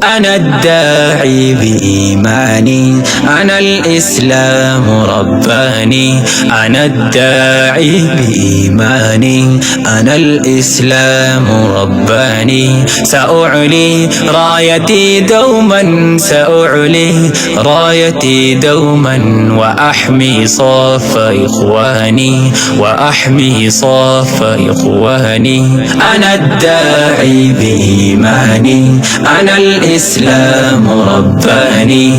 أنا الداعي بإيماني، أنا الإسلام رباني. أنا الداعي بإيماني، أنا الإسلام رباني. سأعلي رايتي دوما، سأعلي رايتي دوما، وأحمي صف إخواني، وأحمي صف إخواني. أنا الداعي بإيماني، أنا الإسلام رباني.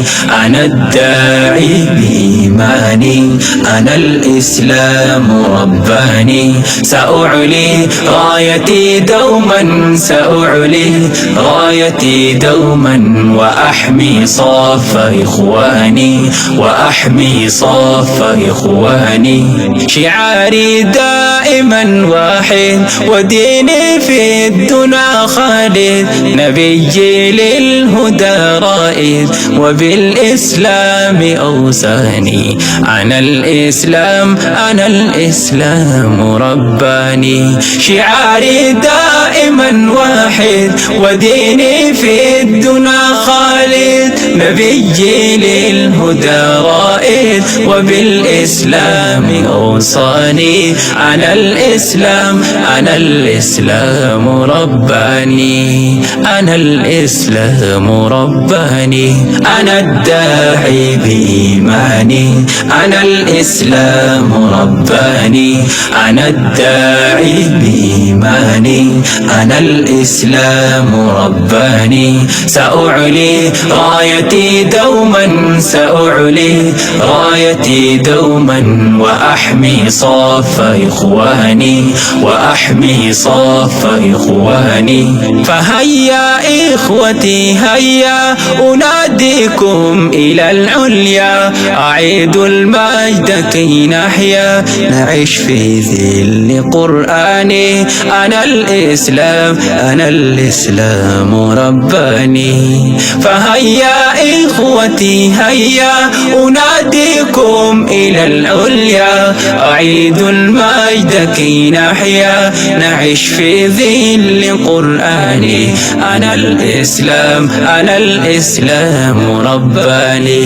أنا الداعي بإيماني، أنا الإسلام رباني. سأعلي رايتي دوما، سأعلي رايتي دوما، وأحمي صف إخواني، وأحمي صف إخواني. شعاري دائما واحد، وديني في الدنا خالد. نبيي للهدى رائد، وبالإسلام أوصاني. أنا الإسلام، أنا الإسلام رباني. شعاري دائما واحد، وديني في الدنا خالد. نبيي للهدى رائد، وبالإسلام أوصاني. أنا الإسلام، أنا الإسلام رباني. أنا الإسلام رباني. أنا الداعي بإيماني، أنا الإسلام رباني. أنا الداعي بإيماني، أنا الإسلام رباني. سأعلي رايتي دوما، سأعلي رايتي دوما، وأحمي صف إخواني، وأحمي صف إخواني. فهيا إخوتي هيا، أناديكم إلى العليا. أعيد المجد كي نحيا، نعيش في ذل قرآني. أنا الإسلام، أنا الإسلام رباني. فهيا إخوتي هيا، أناديكم إلى العليا. أعيد المجد كي نحيا، نعيش في ذل قرآني. أنا الإسلام، أنا الإسلام رباني.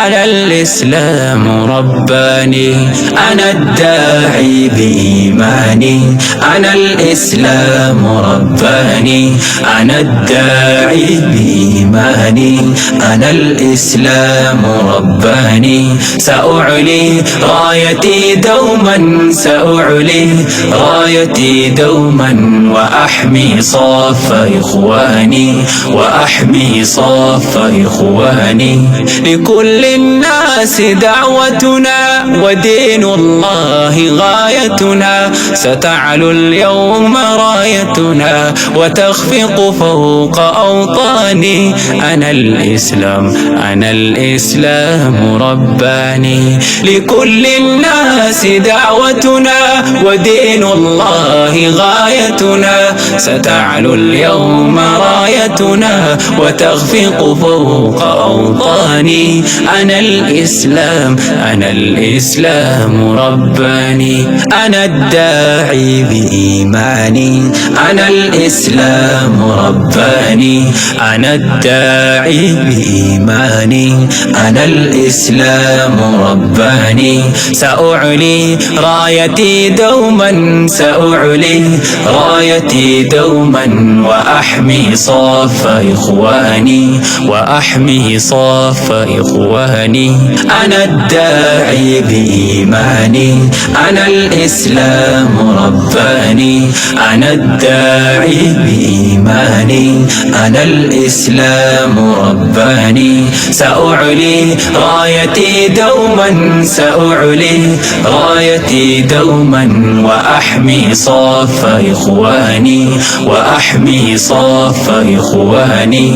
أنا الإسلام رباني. أنا الداعي بإيماني، أنا الإسلام رباني. أنا الداعي بإيماني، أنا الإسلام رباني. سأعلي رايتي دوما، سأعلي رايتي دوما، وأحمي صف إخواني، وأحمي صف إخواني. لكل الناس دعوتنا، ودين الله غايتنا. ستعلو اليوم رايتنا، وتخفق فوق أوطاني. أنا الإسلام، أنا الإسلام رباني. لكل الناس دعوتنا، ودين الله غايتنا. ستعلو اليوم رايتنا، وتخفق فوق أوطاني. أنا الإسلام، أنا الإسلام رباني. أنا الداعي بإيماني، أنا الإسلام رباني. أنا الداعي بإيماني، أنا الإسلام رباني. سأعلي رايتي دوما، سأعلي رايتي دوما، وأحمي صف إخواني، وأحمي صف إخواني. أنا الداعي بإيماني، أنا الإسلام رباني. أنا الداعي بإيماني، أنا الإسلام رباني. سأعلي رايتي دوما، سأعلي رايتي دوما، وأحمي صف إخواني، وأحمي صف إخواني.